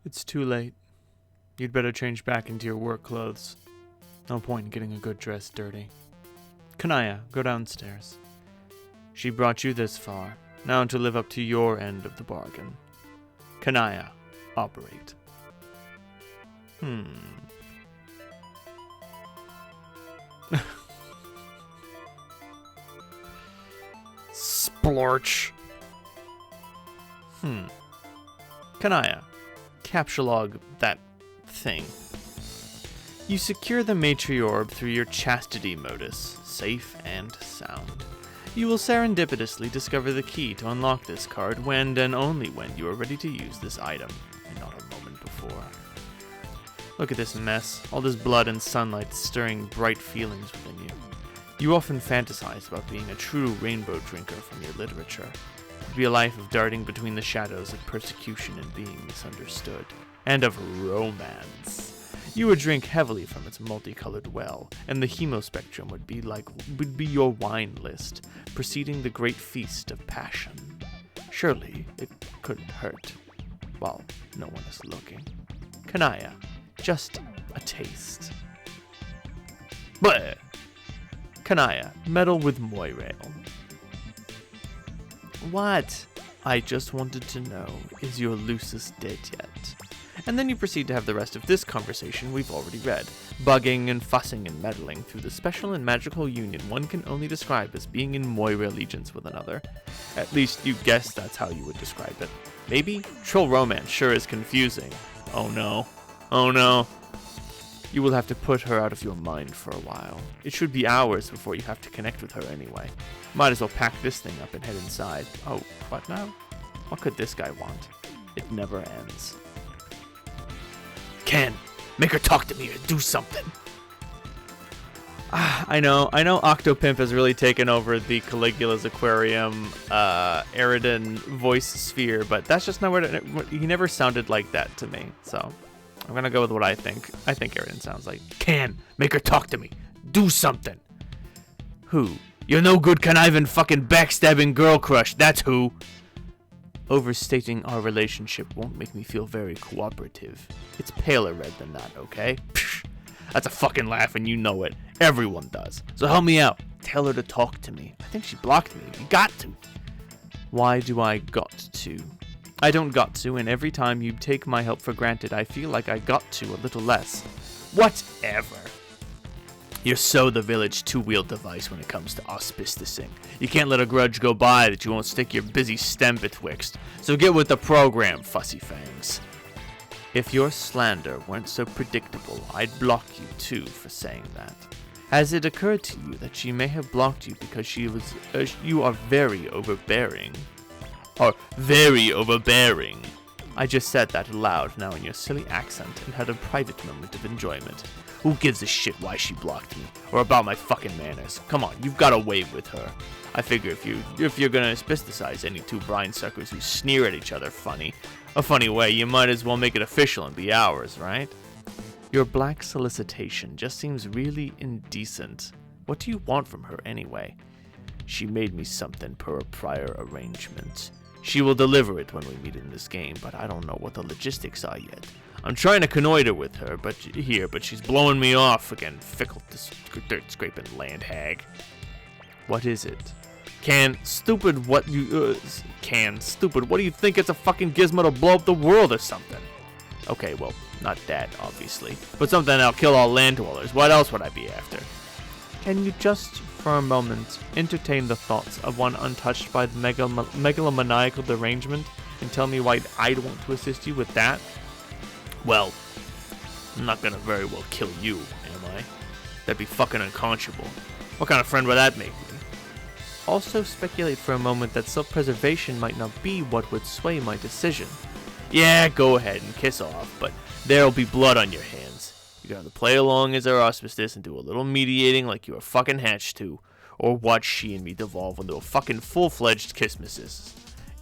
It's too late. You'd better change back into your work clothes. No point in getting a good dress dirty. Kanaya, go downstairs. She brought you this far, now to live up to your end of the bargain. Kanaya, operate. Splorch. Kanaya, capture log that thing. You secure the matriorb through your chastity modus, safe and sound. You will serendipitously discover the key to unlock this card when and only when you are ready to use this item, and not a moment before. Look at this mess, all this blood and sunlight stirring bright feelings within you. You often fantasize about being a true rainbow drinker from your literature. It would be a life of darting between the shadows of persecution and being misunderstood, and of romance. You would drink heavily from its multicolored well, and the hemospectrum would be your wine list, preceding the great feast of passion. Surely it couldn't hurt, while no one is looking. Kanaya, just a taste. Bleh! Kanaya, meddle with Moirail. What? I just wanted to know, is your Lucis dead yet? And then you proceed to have the rest of this conversation we've already read, bugging and fussing and meddling through the special and magical union one can only describe as being in Moira allegiance with another. At least you guess that's how you would describe it. Maybe? Troll romance sure is confusing. Oh no. Oh no. You will have to put her out of your mind for a while. It should be hours before you have to connect with her anyway. Might as well pack this thing up and head inside. Oh, what now? What could this guy want? It never ends. Ken, make her talk to me or do something. I know Octopimp has really taken over the Caligula's Aquarium, Eridan voice sphere, but that's just not what he never sounded like that to me, so I'm gonna go with what I think. I think Eridan sounds like. Ken, make her talk to me. Do something. Who? You're no good conniving fucking backstabbing girl crush, that's who. Overstating our relationship won't make me feel very cooperative. It's paler red than that, okay? Psh, that's a fucking laugh and you know it. Everyone does. So help me out. Tell her to talk to me. I think she blocked me. You got to. Why do I got to? I don't got to, and every time you take my help for granted, I feel like I got to a little less. Whatever. You're so the village two-wheel device when it comes to auspicing. You can't let a grudge go by that you won't stick your busy stem betwixt. So get with the program, Fussy Fangs. If your slander weren't so predictable, I'd block you too for saying that. Has it occurred to you that she may have blocked you because you are very overbearing? Or very overbearing. I just said that aloud now in your silly accent and had a private moment of enjoyment. Who gives a shit why she blocked me, or about my fucking manners? Come on, you've got a way with her. I figure if you're gonna spisticize any two brine suckers who sneer at each other a funny way, you might as well make it official and be ours, right? Your black solicitation just seems really indecent. What do you want from her anyway? She made me something per a prior arrangement. She will deliver it when we meet in this game, but I don't know what the logistics are yet. I'm trying to connoiter with her, but she's blowing me off again. Fickle, dirt-scraping land hag. What is it? Stupid, what do you think it's a fucking gizmo to blow up the world or something? Okay, well, not that, obviously. But something that'll kill all land dwellers. What else would I be after? Can you just, for a moment, entertain the thoughts of one untouched by the megalomaniacal derangement and tell me why I'd want to assist you with that? Well, I'm not gonna very well kill you, am I? That'd be fucking unconscionable. What kind of friend would that make me? Also speculate for a moment that self-preservation might not be what would sway my decision. Yeah, go ahead and kiss off, but there'll be blood on your hands. You gotta play along as our auspicious and do a little mediating like you were fucking hatched to, or watch she and me devolve into a fucking full-fledged kissmisses.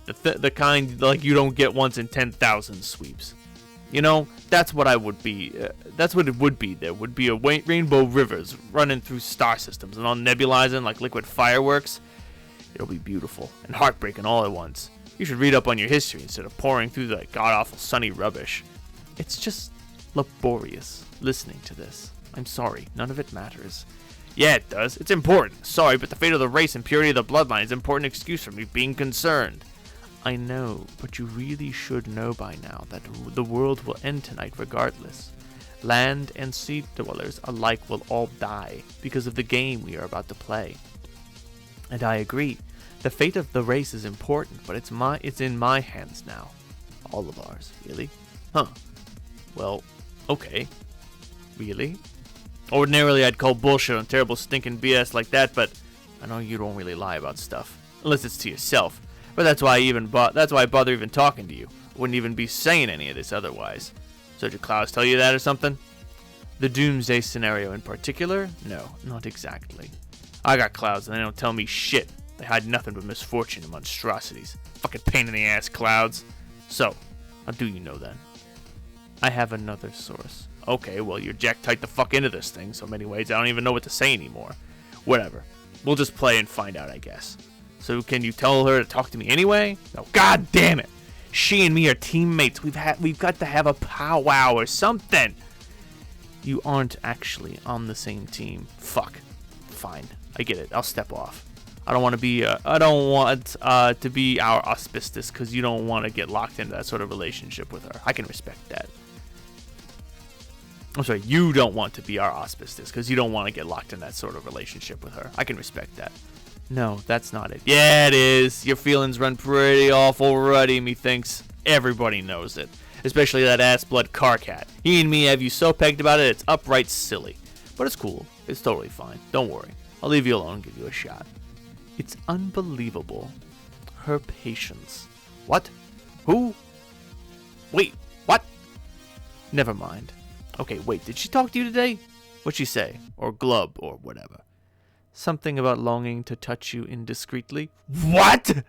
The kind like you don't get once in 10,000 sweeps. You know, that's what I would be. That's what it would be. There would be a rainbow rivers running through star systems and all nebulizing like liquid fireworks. It'll be beautiful and heartbreaking all at once. You should read up on your history instead of pouring through that god-awful sunny rubbish. It's just laborious listening to this. I'm sorry, none of it matters. Yeah, it does. It's important. Sorry, but the fate of the race and purity of the bloodline is an important excuse for me being concerned. I know, but you really should know by now that the world will end tonight regardless. Land and sea dwellers alike will all die because of the game we are about to play. And I agree. The fate of the race is important, but it's in my hands now. All of ours, really? Huh. Well, okay. Really? Ordinarily, I'd call bullshit on terrible stinking BS like that, but I know you don't really lie about stuff. Unless it's to yourself. But that's why I bother even talking to you. I wouldn't even be saying any of this otherwise. So did Clouds tell you that or something? The Doomsday scenario in particular? No, not exactly. I got Clouds and they don't tell me shit. They hide nothing but misfortune and monstrosities. Fucking pain in the ass, Clouds. So, how do you know then? I have another source. Okay, well, you're jacked tight the fuck into this thing so many ways I don't even know what to say anymore. Whatever. We'll just play and find out, I guess. So can you tell her to talk to me anyway? No, god damn it. She and me are teammates. We've got to have a powwow or something. You aren't actually on the same team. Fuck. Fine. I get it. I'll step off. I don't want to be to be our auspicious because you don't want to get locked into that sort of relationship with her. I can respect that. I'm sorry, you don't want to be our auspicious because you don't want to get locked in that sort of relationship with her. I can respect that. No, that's not it. Yeah, it is. Your feelings run pretty awful already, methinks. Everybody knows it. Especially that ass-blood car cat. He and me have you so pegged about it, it's upright silly. But it's cool. It's totally fine. Don't worry. I'll leave you alone and give you a shot. It's unbelievable. Her patience. What? Who? Wait, what? Never mind. Okay, wait, did she talk to you today? What'd she say? Or glub, or whatever. Something about longing to touch you indiscreetly. What?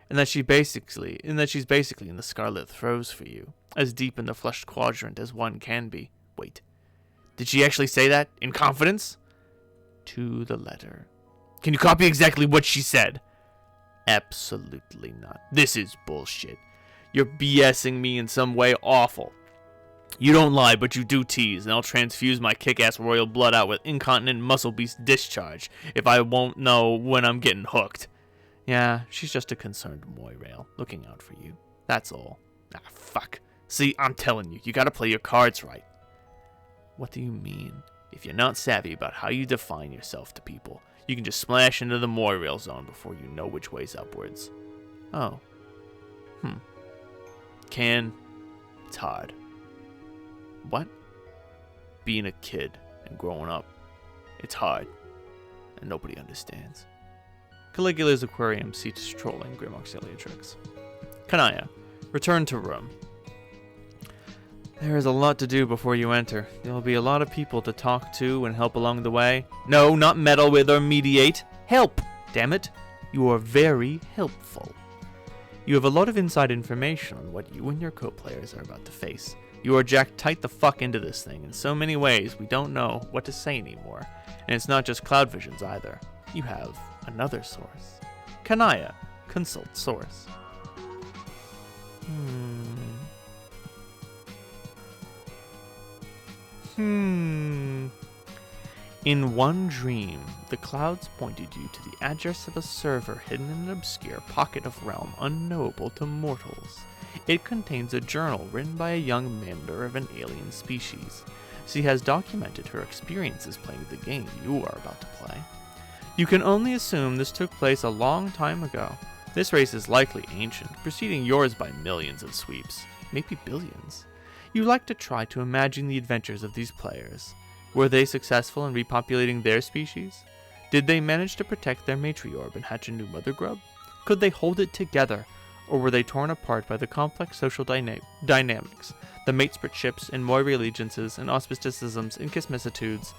And that she's basically in the scarlet throes for you, as deep in the flushed quadrant as one can be. Wait, did she actually say that in confidence? To the letter. Can you copy exactly what she said? Absolutely not. This is bullshit. You're BSing me in some way awful. You don't lie, but you do tease, and I'll transfuse my kick-ass royal blood out with incontinent muscle beast discharge if I won't know when I'm getting hooked. Yeah, she's just a concerned Moirail, looking out for you. That's all. Ah, fuck. See, I'm telling you, you gotta play your cards right. What do you mean? If you're not savvy about how you define yourself to people, you can just splash into the Moirail zone before you know which way's upwards. Oh. It's hard. What? Being a kid and growing up. It's hard. And nobody understands. Caligula's aquarium ceased trolling Grim Auxilia tricks. Kanaya, return to room. There is a lot to do before you enter. There will be a lot of people to talk to and help along the way. No, not meddle with or mediate. Help! Damn it. You are very helpful. You have a lot of inside information on what you and your co-players are about to face. You are jacked tight the fuck into this thing in so many ways we don't know what to say anymore. And it's not just cloud visions either. You have another source. Kanaya, consult source. In one dream, the clouds pointed you to the address of a server hidden in an obscure pocket of realm unknowable to mortals. It contains a journal written by a young member of an alien species. She has documented her experiences playing the game you are about to play. You can only assume this took place a long time ago. This race is likely ancient, preceding yours by millions of sweeps, maybe billions. You like to try to imagine the adventures of these players. Were they successful in repopulating their species? Did they manage to protect their matriorb and hatch a new mother grub? Could they hold it together, or were they torn apart by the complex social dynamics, the matespritships and Moira allegiances and auspicitisms and kismissitudes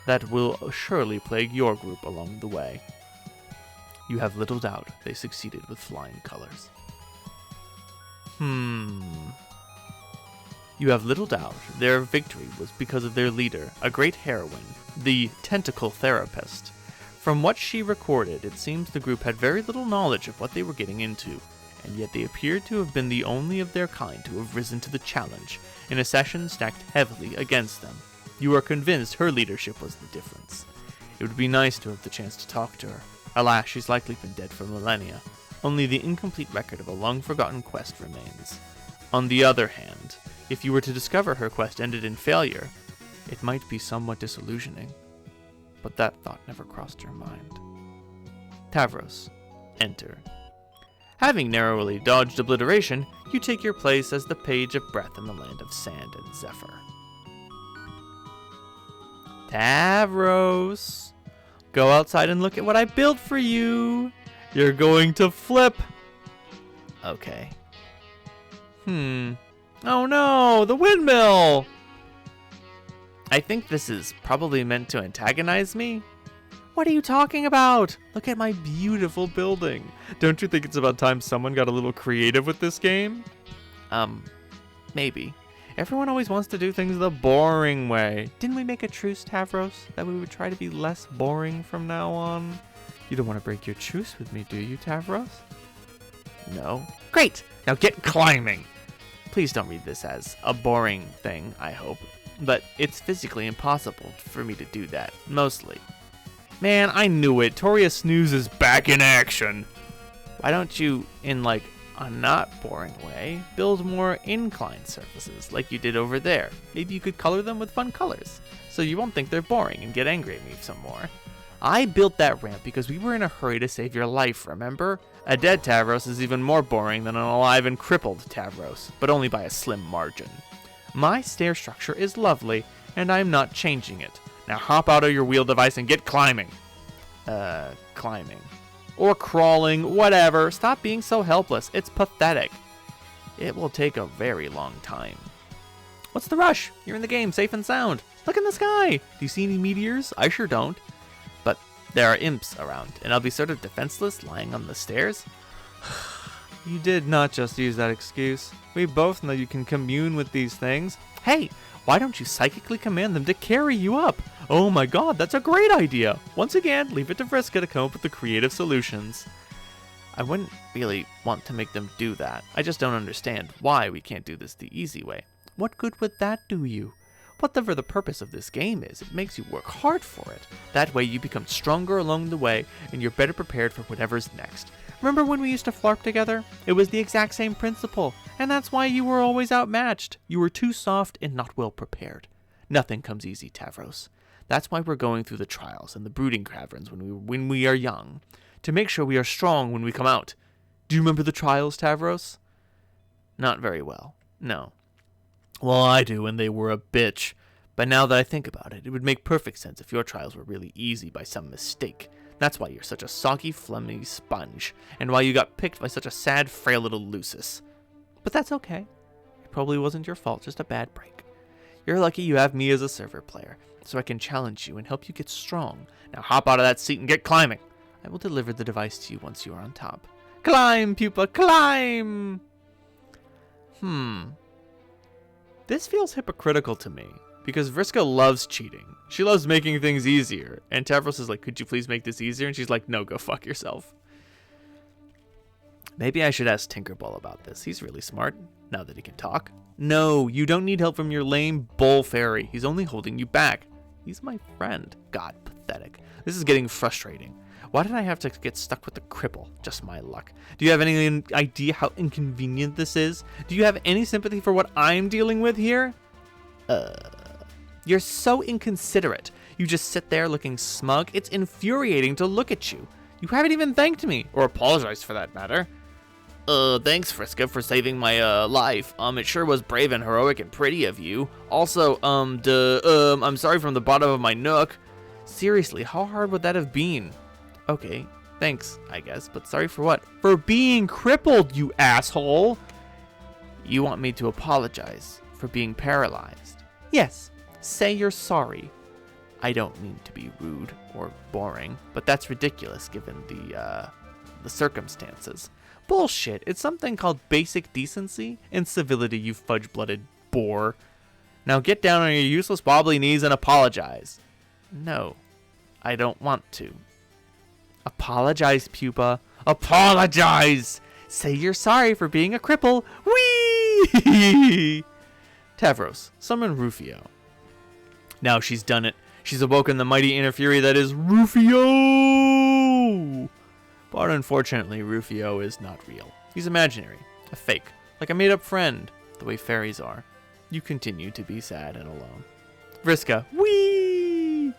that will surely plague your group along the way? You have little doubt they succeeded with flying colors. You have little doubt their victory was because of their leader, a great heroine, the Tentacle Therapist. From what she recorded, it seems the group had very little knowledge of what they were getting into, and yet they appeared to have been the only of their kind to have risen to the challenge in a session stacked heavily against them. You are convinced her leadership was the difference. It would be nice to have the chance to talk to her. Alas, she's likely been dead for millennia. Only the incomplete record of a long-forgotten quest remains. On the other hand, if you were to discover her quest ended in failure, it might be somewhat disillusioning. But that thought never crossed her mind. Tavros, enter. Having narrowly dodged obliteration, you take your place as the page of breath in the land of sand and zephyr. Tavros, go outside and look at what I built for you. You're going to flip. Okay. Oh no, the windmill! I think this is probably meant to antagonize me. What are you talking about? Look at my beautiful building. Don't you think it's about time someone got a little creative with this game? Maybe. Everyone always wants to do things the boring way. Didn't we make a truce, Tavros, that we would try to be less boring from now on? You don't want to break your truce with me, do you, Tavros? No. Great! Now get climbing! Please don't read this as a boring thing, I hope. But it's physically impossible for me to do that, mostly. Man, I knew it. Toria Snooze is back in action. Why don't you, in like a not boring way, build more inclined surfaces like you did over there? Maybe you could color them with fun colors, so you won't think they're boring and get angry at me some more. I built that ramp because we were in a hurry to save your life, remember? A dead Tavros is even more boring than an alive and crippled Tavros, but only by a slim margin. My stair structure is lovely, and I'm not changing it. Now hop out of your wheel device and get climbing. Climbing. Or crawling, whatever. Stop being so helpless. It's pathetic. It will take a very long time. What's the rush? You're in the game, safe and sound. Look in the sky. Do you see any meteors? I sure don't. But there are imps around, and I'll be sort of defenseless lying on the stairs. You did not just use that excuse. We both know you can commune with these things. Hey, why don't you psychically command them to carry you up? Oh my god, that's a great idea. Once again, leave it to Vriska to come up with the creative solutions. I wouldn't really want to make them do that. I just don't understand why we can't do this the easy way. What good would that do you? Whatever the purpose of this game is, it makes you work hard for it. That way you become stronger along the way, and you're better prepared for whatever's next. Remember when we used to flarp together? It was the exact same principle, and that's why you were always outmatched. You were too soft and not well prepared. Nothing comes easy, Tavros. That's why we're going through the trials and the brooding caverns when we are young, to make sure we are strong when we come out. Do you remember the trials, Tavros? Not very well, no. Well, I do, and they were a bitch. But now that I think about it, it would make perfect sense if your trials were really easy by some mistake. That's why you're such a soggy, phlegmy sponge, and why you got picked by such a sad, frail little Lucis. But that's okay. It probably wasn't your fault, just a bad break. You're lucky you have me as a server player, so I can challenge you and help you get strong. Now hop out of that seat and get climbing. I will deliver the device to you once you are on top. Climb, pupa, climb! This feels hypocritical to me, because Vriska loves cheating. She loves making things easier, and Tavros is like, could you please make this easier? And she's like, no, go fuck yourself. Maybe I should ask Tinkerbell about this. He's really smart, now that he can talk. No, you don't need help from your lame bull fairy. He's only holding you back. He's my friend. God, pathetic. This is getting frustrating. Why did I have to get stuck with the cripple? Just my luck. Do you have any idea how inconvenient this is? Do you have any sympathy for what I'm dealing with here? You're so inconsiderate. You just sit there looking smug. It's infuriating to look at you. You haven't even thanked me, or apologized for that matter. Thanks, Vriska, for saving my, life. It sure was brave and heroic and pretty of you. Also, I'm sorry from the bottom of my nook. Seriously, how hard would that have been? Okay, thanks, I guess, but sorry for what? For being crippled, you asshole! You want me to apologize for being paralyzed? Yes, say you're sorry. I don't mean to be rude or boring, but that's ridiculous given the circumstances. Bullshit, it's something called basic decency and civility, you fudge-blooded boar. Now get down on your useless wobbly knees and apologize. No, I don't want to. Apologize, pupa. Apologize! Say you're sorry for being a cripple. Whee! Tavros, summon Rufio. Now she's done it. She's awoken the mighty inner fury that is Rufio! But unfortunately, Rufio is not real. He's imaginary, a fake, like a made-up friend, the way fairies are. You continue to be sad and alone. Vriska, whee!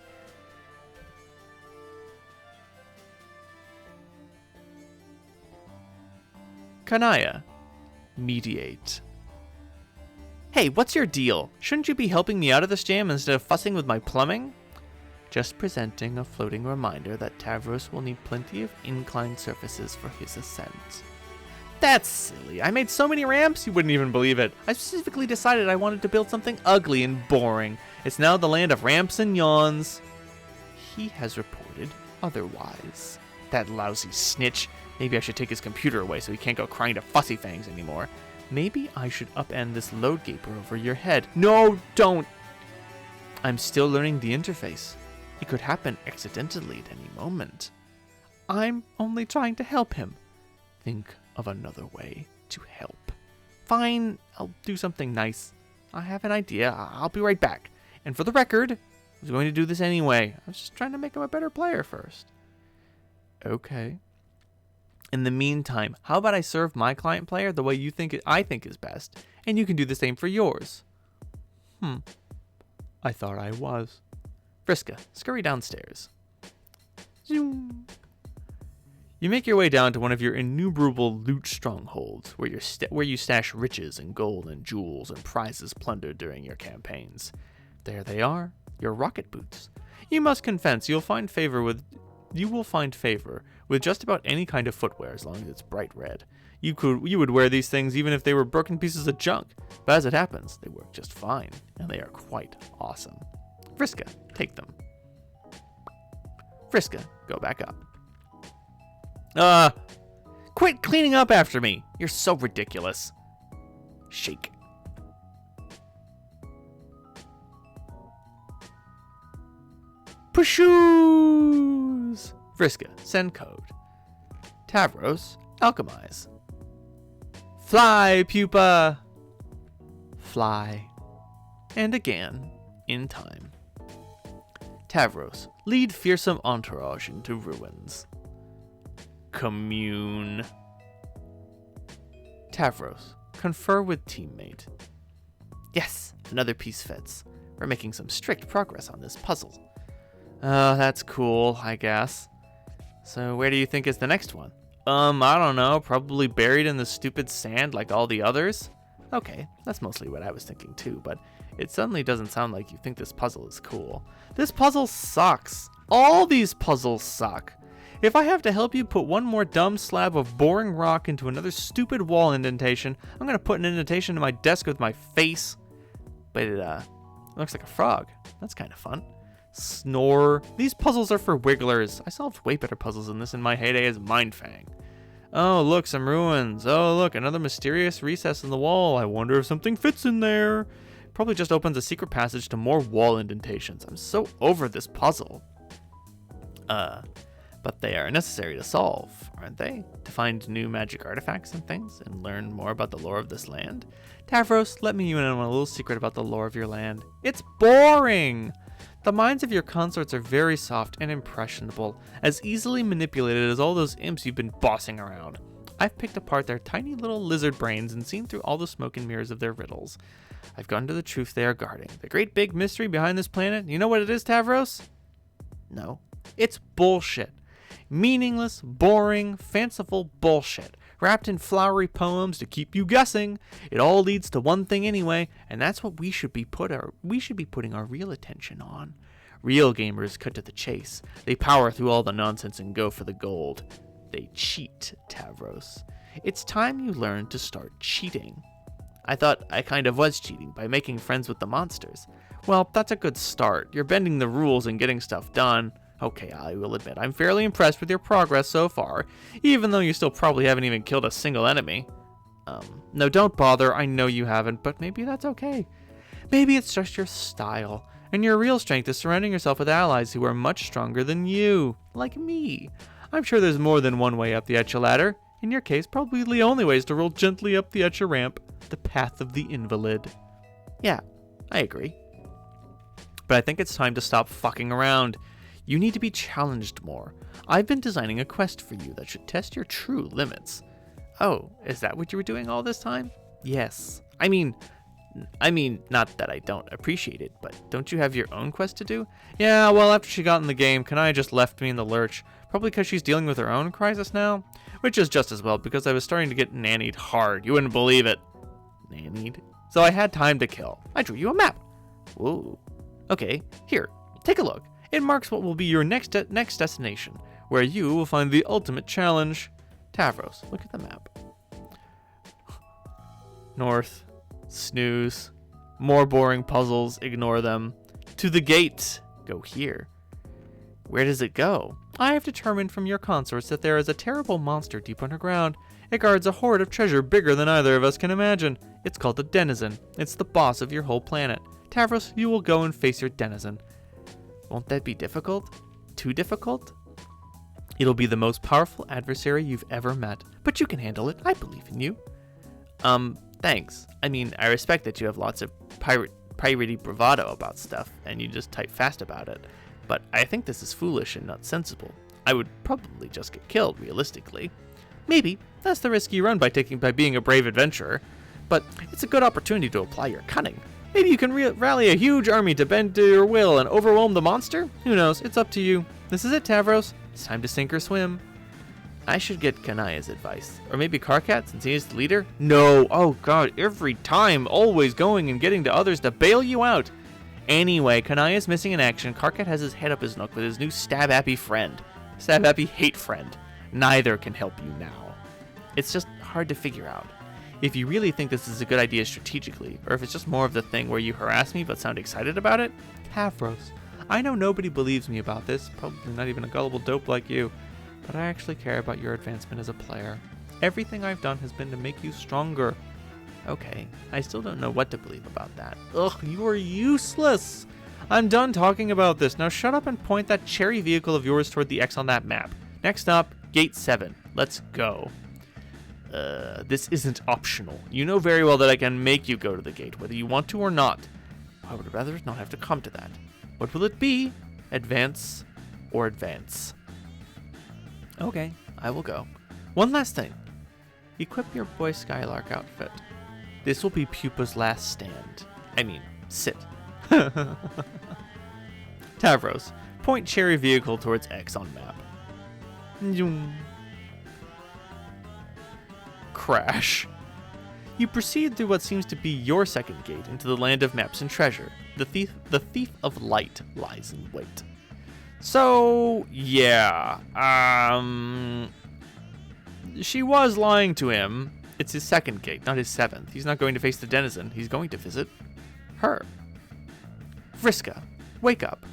Kanaya, mediate. Hey, what's your deal? Shouldn't you be helping me out of this jam instead of fussing with my plumbing? Just presenting a floating reminder that Tavros will need plenty of inclined surfaces for his ascent. That's silly. I made so many ramps you wouldn't even believe it. I specifically decided I wanted to build something ugly and boring. It's now the land of ramps and yawns. He has reported otherwise. That lousy snitch. Maybe I should take his computer away so he can't go crying to Fussy Fangs anymore. Maybe I should upend this load gaper over your head. No, don't! I'm still learning the interface. It could happen accidentally at any moment. I'm only trying to help him. Think of another way to help. Fine, I'll do something nice. I have an idea. I'll be right back. And for the record, I was going to do this anyway. I was just trying to make him a better player first. Okay. In the meantime, how about I serve my client player the way I think is best, and you can do the same for yours? I thought I was. Vriska, scurry downstairs. Zoom. You make your way down to one of your innumerable loot strongholds, where you stash riches and gold and jewels and prizes plundered during your campaigns. There they are, your rocket boots. You must confess you will find favor with just about any kind of footwear as long as it's bright red. You would wear these things even if they were broken pieces of junk, but as it happens, they work just fine, and they are quite awesome. Vriska, take them. Vriska, go back up. Quit cleaning up after me. You're so ridiculous. Shake. Pushoos! Vriska, send code. Tavros, alchemize. Fly, pupa! Fly. And again, in time. Tavros, lead fearsome entourage into ruins. Commune. Tavros, confer with teammate. Yes, another piece fits. We're making some strict progress on this puzzle. Oh, that's cool, I guess. So where do you think is the next one? I don't know, probably buried in the stupid sand like all the others? Okay, that's mostly what I was thinking too, but it suddenly doesn't sound like you think this puzzle is cool. This puzzle sucks. All these puzzles suck. If I have to help you put one more dumb slab of boring rock into another stupid wall indentation, I'm gonna put an indentation in my desk with my face. But it looks like a frog. That's kind of fun. Snore. These puzzles are for wigglers. I solved way better puzzles than this in my heyday as Mindfang. Oh, look, some ruins. Oh, look, another mysterious recess in the wall. I wonder if something fits in there. Probably just opens a secret passage to more wall indentations. I'm so over this puzzle. But they are necessary to solve, aren't they? To find new magic artifacts and things, and learn more about the lore of this land? Tavros, let me in on a little secret about the lore of your land. It's boring! The minds of your consorts are very soft and impressionable, as easily manipulated as all those imps you've been bossing around. I've picked apart their tiny little lizard brains and seen through all the smoke and mirrors of their riddles. I've gone to the truth they are guarding. The great big mystery behind this planet, you know what it is, Tavros? No. It's bullshit. Meaningless, boring, fanciful bullshit, wrapped in flowery poems to keep you guessing. It all leads to one thing anyway, and that's what we should be putting our real attention on. Real gamers cut to the chase. They power through all the nonsense and go for the gold. They cheat, Tavros. It's time you learned to start cheating. I thought I kind of was cheating by making friends with the monsters. Well, that's a good start. You're bending the rules and getting stuff done. Okay, I will admit, I'm fairly impressed with your progress so far, even though you still probably haven't even killed a single enemy. No, don't bother, I know you haven't, but maybe that's okay. Maybe it's just your style, and your real strength is surrounding yourself with allies who are much stronger than you, like me. I'm sure there's more than one way up the echelon ladder. In your case, probably the only way is to roll gently up the etcher ramp, the path of the invalid. Yeah, I agree. But I think it's time to stop fucking around. You need to be challenged more. I've been designing a quest for you that should test your true limits. Oh, is that what you were doing all this time? Yes. I mean, not that I don't appreciate it, but don't you have your own quest to do? Yeah, well, after she got in the game, Kanaya just left me in the lurch. Probably because she's dealing with her own crisis now. Which is just as well, because I was starting to get nannied hard. You wouldn't believe it. Nannied? So I had time to kill. I drew you a map. Whoa. Okay, here, take a look. It marks what will be your next destination, where you will find the ultimate challenge. Tavros, look at the map. North. Snooze. More boring puzzles, ignore them. To the gate. Go here. Where does it go? I have determined from your consorts that there is a terrible monster deep underground. It guards a hoard of treasure bigger than either of us can imagine. It's called the Denizen. It's the boss of your whole planet. Tavros, you will go and face your Denizen. Won't that be difficult? Too difficult? It'll be the most powerful adversary you've ever met, but you can handle it. I believe in you. Thanks. I mean, I respect that you have lots of piratey bravado about stuff, and you just type fast about it. But I think this is foolish and not sensible. I would probably just get killed, realistically. Maybe. That's the risk you run by being a brave adventurer. But it's a good opportunity to apply your cunning. Maybe you can rally a huge army to bend to your will and overwhelm the monster? Who knows? It's up to you. This is it, Tavros. It's time to sink or swim. I should get Kanaya's advice. Or maybe Karkat, since he is the leader? No. Oh god, every time. Always going and getting to others to bail you out. Anyway, Kanaya's missing in action. Karkat has his head up his nook with his new stab-happy friend. Stab-happy hate friend. Neither can help you now. It's just hard to figure out. If you really think this is a good idea strategically, or if it's just more of the thing where you harass me but sound excited about it, Tavros. I know nobody believes me about this, probably not even a gullible dope like you, but I actually care about your advancement as a player. Everything I've done has been to make you stronger. Okay, I still don't know what to believe about that. Ugh, you are useless! I'm done talking about this. Now shut up and point that cherry vehicle of yours toward the X on that map. Next up, Gate 7. Let's go. This isn't optional. You know very well that I can make you go to the gate, whether you want to or not. I would rather not have to come to that. What will it be? Advance or advance? Okay, I will go. One last thing. Equip your Boy Skylark outfit. This will be Pupa's last stand. I mean, sit. Tavros, point cherry vehicle towards X on map. Crash. You proceed through what seems to be your second gate into the land of maps and treasure. The thief of light lies in wait. So, yeah. She was lying to him. It's his second gate, not his seventh. He's not going to face the Denizen. He's going to visit her. Vriska, wake up.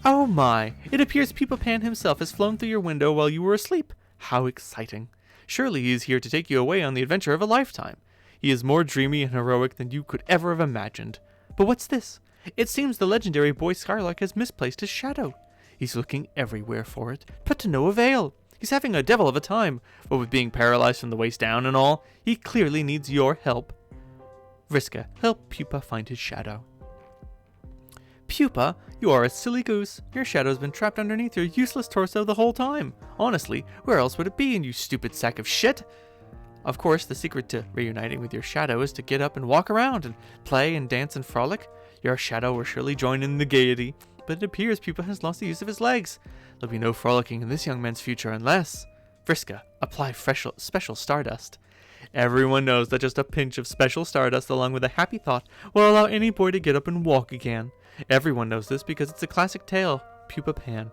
Oh my, it appears Pupa Pan himself has flown through your window while you were asleep. How exciting. Surely he is here to take you away on the adventure of a lifetime. He is more dreamy and heroic than you could ever have imagined. But what's this? It seems the legendary Boy Skylark has misplaced his shadow. He's looking everywhere for it, but to no avail. He's having a devil of a time, but with being paralyzed from the waist down and all, he clearly needs your help. Vriska, help Pupa find his shadow. Pupa, you are a silly goose. Your shadow's been trapped underneath your useless torso the whole time. Honestly, where else would it be, you stupid sack of shit? Of course, the secret to reuniting with your shadow is to get up and walk around and play and dance and frolic. Your shadow will surely join in the gaiety, but it appears Pupa has lost the use of his legs. There'll be no frolicking in this young man's future unless... Vriska, apply special stardust. Everyone knows that just a pinch of special stardust along with a happy thought will allow any boy to get up and walk again. Everyone knows this because it's a classic tale, Pupa Pan.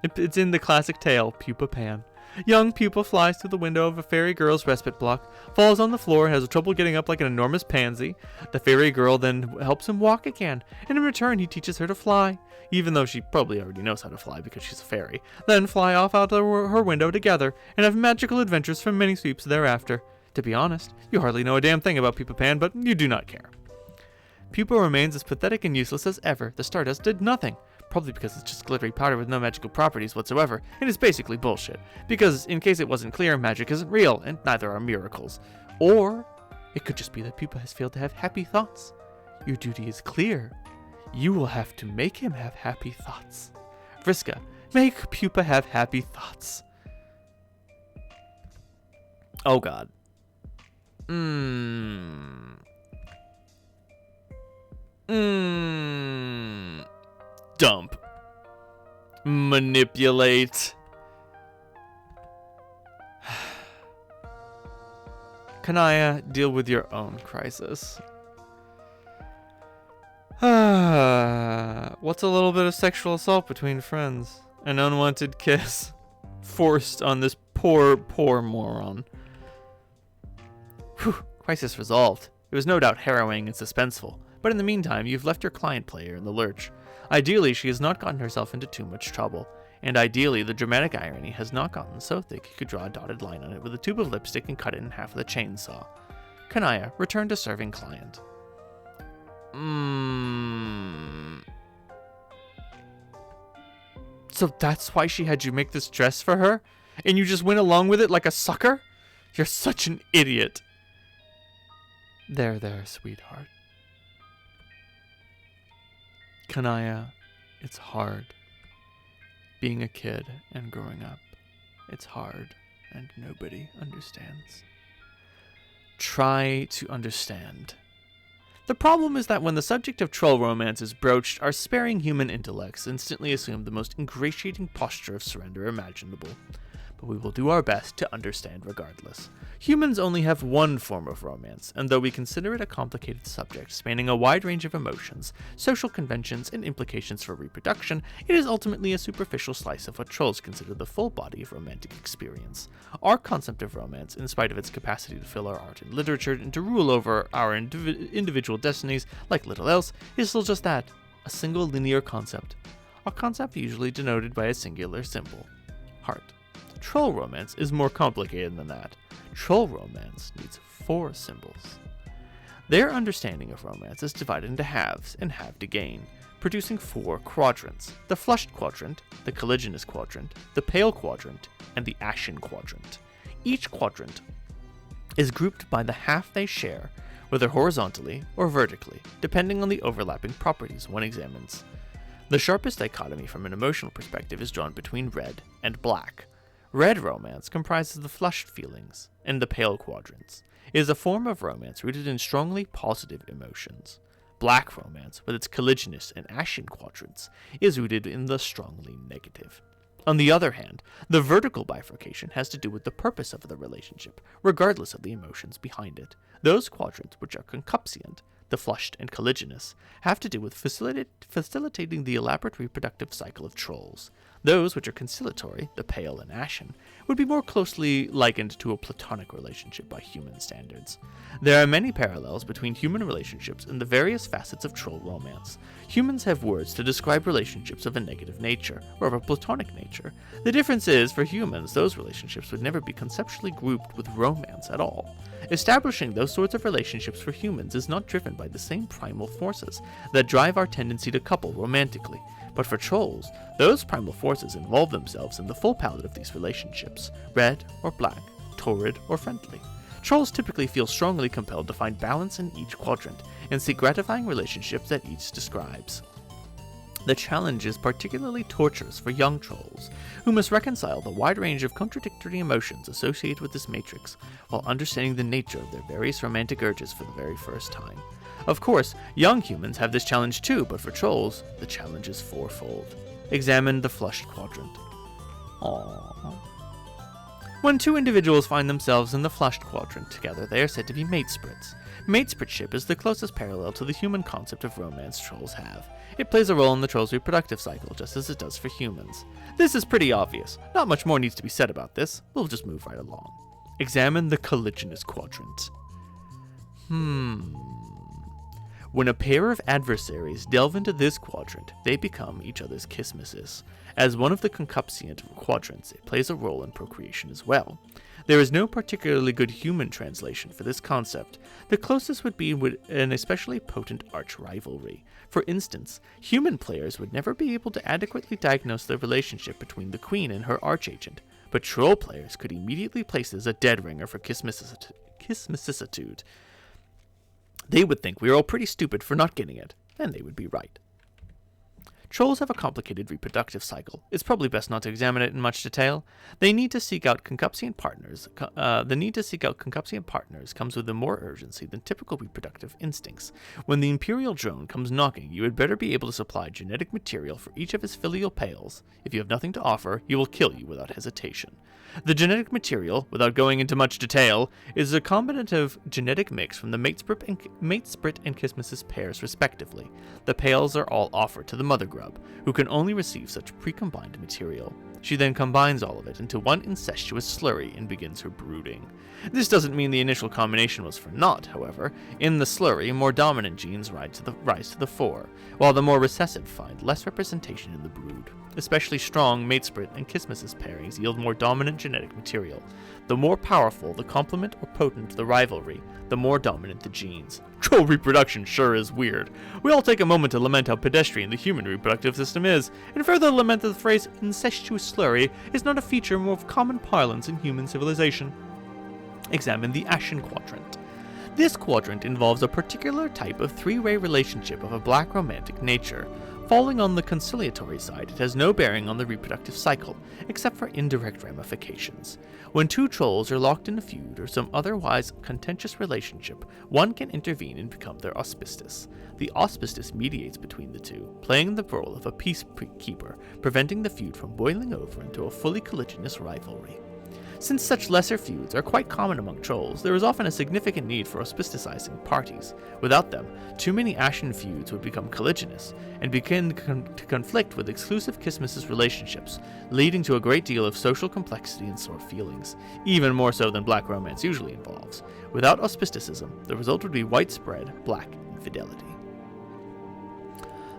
It's in the classic tale, Pupa Pan. Young Pupa flies through the window of a fairy girl's respite block, falls on the floor, and has trouble getting up like an enormous pansy. The fairy girl then helps him walk again, and in return he teaches her to fly, even though she probably already knows how to fly because she's a fairy. Then fly off out of her window together, and have magical adventures for many sweeps thereafter. To be honest, you hardly know a damn thing about Pupa Pan, but you do not care. Pupa remains as pathetic and useless as ever. The stardust did nothing. probably because it's just glittery powder with no magical properties whatsoever, and it's basically bullshit. Because, in case it wasn't clear, magic isn't real, and neither are miracles. Or, it could just be that Pupa has failed to have happy thoughts. Your duty is clear. You will have to make him have happy thoughts. Vriska, make Pupa have happy thoughts. Oh god. Dump. Manipulate. Kanaya, deal with your own crisis. What's a little bit of sexual assault between friends? An unwanted kiss forced on this poor moron. Whew, crisis resolved. It was no doubt harrowing and suspenseful, but in the meantime, you've left your client player in the lurch. Ideally, she has not gotten herself into too much trouble, and ideally, the dramatic irony has not gotten so thick you could draw a dotted line on it with a tube of lipstick and cut it in half with a chainsaw. Kanaya, return to serving client. So that's why she had you make this dress for her? And you just went along with it like a sucker? You're such an idiot. There, sweetheart. Kanaya, it's hard. Being a kid and growing up. It's hard, and nobody understands. Try to understand. The problem is that when the subject of troll romance is broached, our sparing human intellects instantly assume the most ingratiating posture of surrender imaginable. But we will do our best to understand regardless. Humans only have one form of romance, and though we consider it a complicated subject spanning a wide range of emotions, social conventions, and implications for reproduction, it is ultimately a superficial slice of what trolls consider the full body of romantic experience. Our concept of romance, in spite of its capacity to fill our art and literature and to rule over our individual destinies like little else, is still just that, a single linear concept. A concept usually denoted by a singular symbol. Heart. Troll romance is more complicated than that. Troll romance needs 4 symbols. Their understanding of romance is divided into halves and have to gain, producing 4 quadrants: the flushed quadrant, the colliginous quadrant, the pale quadrant, and the ashen quadrant. Each quadrant is grouped by the half they share, whether horizontally or vertically, depending on the overlapping properties one examines. The sharpest dichotomy from an emotional perspective is drawn between red and black. Red romance comprises the flushed feelings, and the pale quadrants. It is a form of romance rooted in strongly positive emotions. Black romance, with its colliginous and ashen quadrants, is rooted in the strongly negative. On the other hand, the vertical bifurcation has to do with the purpose of the relationship, regardless of the emotions behind it. Those quadrants which are concupscient, the flushed and colliginous, have to do with facilitating the elaborate reproductive cycle of trolls. Those which are conciliatory, the pale and ashen, would be more closely likened to a platonic relationship by human standards. There are many parallels between human relationships and the various facets of troll romance. Humans have words to describe relationships of a negative nature, or of a platonic nature. The difference is, for humans, those relationships would never be conceptually grouped with romance at all. Establishing those sorts of relationships for humans is not driven by the same primal forces that drive our tendency to couple romantically. But for trolls, those primal forces involve themselves in the full palette of these relationships, red or black, torrid or friendly. Trolls typically feel strongly compelled to find balance in each quadrant, and seek gratifying relationships that each describes. The challenge is particularly torturous for young trolls, who must reconcile the wide range of contradictory emotions associated with this matrix, while understanding the nature of their various romantic urges for the very first time. Of course, young humans have this challenge too, but for trolls, the challenge is fourfold. Examine the flushed quadrant. Aww. When two individuals find themselves in the flushed quadrant together, they are said to be matesprits. Matespritship is the closest parallel to the human concept of romance trolls have. It plays a role in the troll's reproductive cycle, just as it does for humans. This is pretty obvious. Not much more needs to be said about this. We'll just move right along. Examine the colliginous quadrant. When a pair of adversaries delve into this quadrant, they become each other's kismisses. As one of the concupscient quadrants, it plays a role in procreation as well. There is no particularly good human translation for this concept. The closest would be an especially potent arch-rivalry. For instance, human players would never be able to adequately diagnose the relationship between the queen and her archagent, but troll players could immediately place this as a dead ringer for kismicissitude. They would think we are all pretty stupid for not getting it, and they would be right. Trolls have a complicated reproductive cycle. It's probably best not to examine it in much detail. They need to seek out concupscient partners. The need to seek out concupscient partners comes with more urgency than typical reproductive instincts. When the Imperial drone comes knocking, you had better be able to supply genetic material for each of his filial pales. If you have nothing to offer, he will kill you without hesitation. The genetic material, without going into much detail, is a combinative genetic mix from the matesprit and Kismis's pairs respectively. The pales are all offered to the mother grub, who can only receive such pre-combined material. She then combines all of it into one incestuous slurry and begins her brooding. This doesn't mean the initial combination was for naught, however. In the slurry, more dominant genes rise to the fore, while the more recessive find less representation in the brood. Especially strong matesprit and Kismis's pairings yield more dominant genetic material. The more powerful the complement or potent the rivalry, the more dominant the genes. Troll reproduction sure is weird. We all take a moment to lament how pedestrian the human reproductive system is, and further lament that the phrase incestuous slurry is not a feature more of common parlance in human civilization. Examine the Ashen Quadrant. This quadrant involves a particular type of three-way relationship of a black romantic nature. Falling on the conciliatory side, it has no bearing on the reproductive cycle, except for indirect ramifications. When two trolls are locked in a feud or some otherwise contentious relationship, one can intervene and become their auspicious. The auspicious mediates between the two, playing the role of a peacekeeper, preventing the feud from boiling over into a fully colliginous rivalry. Since such lesser feuds are quite common among trolls, there is often a significant need for auspicizing parties. Without them, too many ashen feuds would become colliginous, and begin to conflict with exclusive Kismis's relationships, leading to a great deal of social complexity and sore feelings, even more so than black romance usually involves. Without auspisticism, the result would be widespread black infidelity.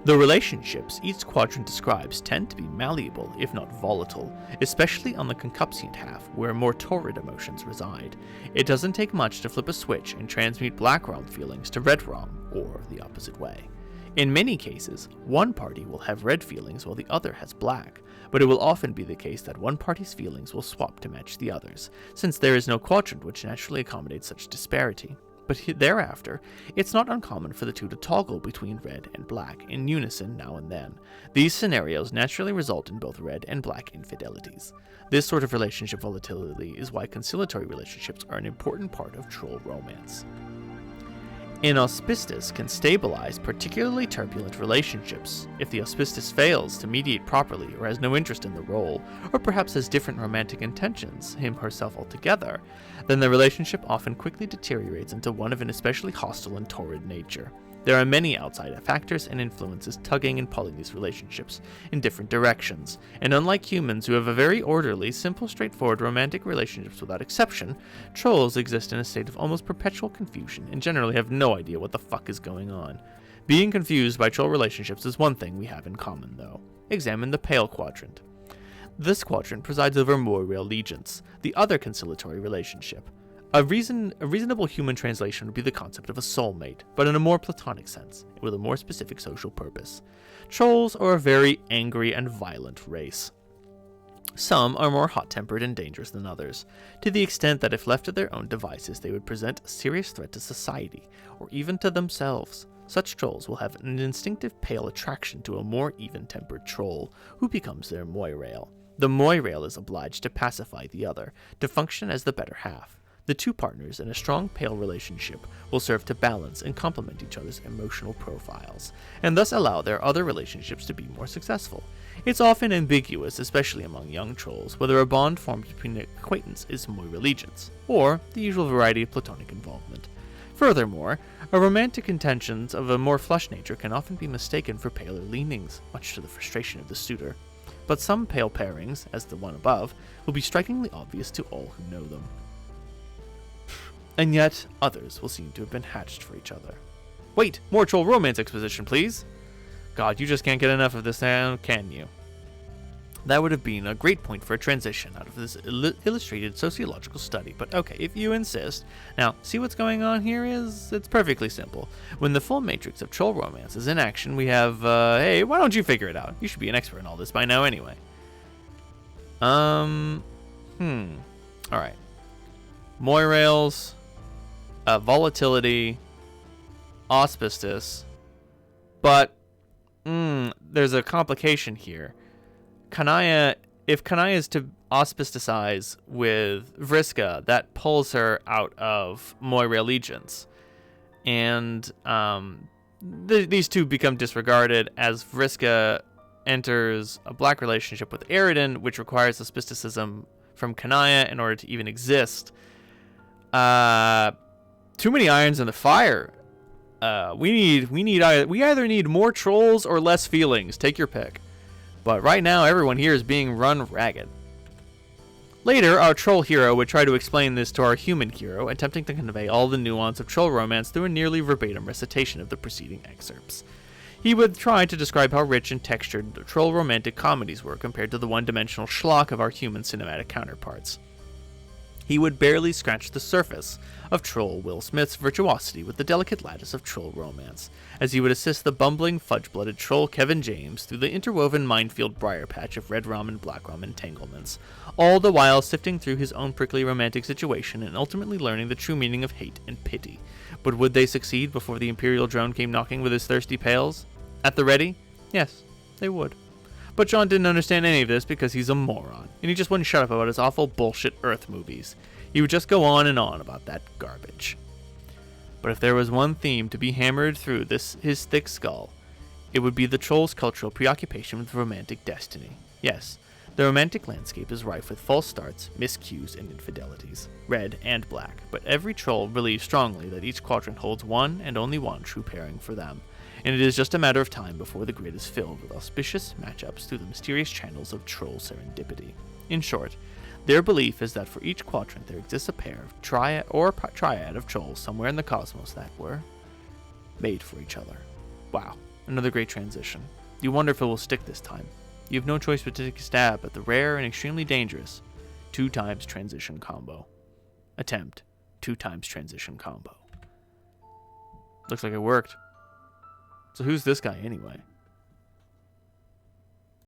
The relationships each quadrant describes tend to be malleable, if not volatile, especially on the concupscient half, where more torrid emotions reside. It doesn't take much to flip a switch and transmute black rom feelings to red rom, or the opposite way. In many cases, one party will have red feelings while the other has black, but it will often be the case that one party's feelings will swap to match the other's, since there is no quadrant which naturally accommodates such disparity. But thereafter, it's not uncommon for the two to toggle between red and black in unison now and then. These scenarios naturally result in both red and black infidelities. This sort of relationship volatility is why conciliatory relationships are an important part of troll romance. An auspicious can stabilize particularly turbulent relationships. If the auspicious fails to mediate properly or has no interest in the role, or perhaps has different romantic intentions, him herself altogether, then the relationship often quickly deteriorates into one of an especially hostile and torrid nature. There are many outside factors and influences tugging and pulling these relationships in different directions, and unlike humans who have a very orderly, simple, straightforward romantic relationships without exception, trolls exist in a state of almost perpetual confusion and generally have no idea what the fuck is going on. Being confused by troll relationships is one thing we have in common, though. Examine the Pale Quadrant. This quadrant presides over Moirail allegiance, the other conciliatory relationship. A reasonable human translation would be the concept of a soulmate, but in a more platonic sense, with a more specific social purpose. Trolls are a very angry and violent race. Some are more hot-tempered and dangerous than others, to the extent that if left to their own devices they would present a serious threat to society, or even to themselves. Such trolls will have an instinctive pale attraction to a more even-tempered troll, who becomes their Moirail. The Moirail is obliged to pacify the other, to function as the better half. The two partners in a strong pale relationship will serve to balance and complement each other's emotional profiles, and thus allow their other relationships to be more successful. It's often ambiguous, especially among young trolls, whether a bond formed between an acquaintance is Moira allegiance, or the usual variety of platonic involvement. Furthermore, a romantic intentions of a more flush nature can often be mistaken for paler leanings, much to the frustration of the suitor. But some pale pairings, as the one above, will be strikingly obvious to all who know them. And yet, others will seem to have been hatched for each other. Wait, more troll romance exposition, please. God, you just can't get enough of this now, can you? That would have been a great point for a transition out of this illustrated sociological study, but okay, if you insist. Now, see what's going on here it's perfectly simple. When the full matrix of troll romance is in action, we have, hey, why don't you figure it out? You should be an expert in all this by now anyway. Alright. Moirails, volatility, auspicious, but, there's a complication here. If Kanaya is to auspicize with Vriska, that pulls her out of Moira allegiance. And these two become disregarded as Vriska enters a black relationship with Aridin, which requires auspicicism from Kanaya in order to even exist. Too many irons in the fire. We either need more trolls or less feelings. Take your pick. But right now, everyone here is being run ragged. Later, our troll hero would try to explain this to our human hero, attempting to convey all the nuance of troll romance through a nearly verbatim recitation of the preceding excerpts. He would try to describe how rich and textured the troll romantic comedies were compared to the one-dimensional schlock of our human cinematic counterparts. He would barely scratch the surface of troll Will Smith's virtuosity with the delicate lattice of troll romance, as he would assist the bumbling, fudge-blooded troll Kevin James through the interwoven minefield briar patch of red rum and black rum entanglements, all the while sifting through his own prickly romantic situation and ultimately learning the true meaning of hate and pity. But would they succeed before the Imperial drone came knocking with his thirsty pails? At the ready? Yes, they would. But John didn't understand any of this because he's a moron, and he just wouldn't shut up about his awful bullshit Earth movies. He would just go on and on about that garbage. But if there was one theme to be hammered through his thick skull, it would be the troll's cultural preoccupation with romantic destiny. Yes, the romantic landscape is rife with false starts, miscues, and infidelities, red and black, but every troll believes strongly that each quadrant holds one and only one true pairing for them, and it is just a matter of time before the grid is filled with auspicious matchups through the mysterious channels of troll serendipity. In short, their belief is that for each quadrant there exists a pair of triad of trolls somewhere in the cosmos that were made for each other. Wow, another great transition. You wonder if it will stick this time. You have no choice but to take a stab at the rare and extremely dangerous 2x transition combo. Attempt 2x transition combo. Looks like it worked. So who's this guy anyway?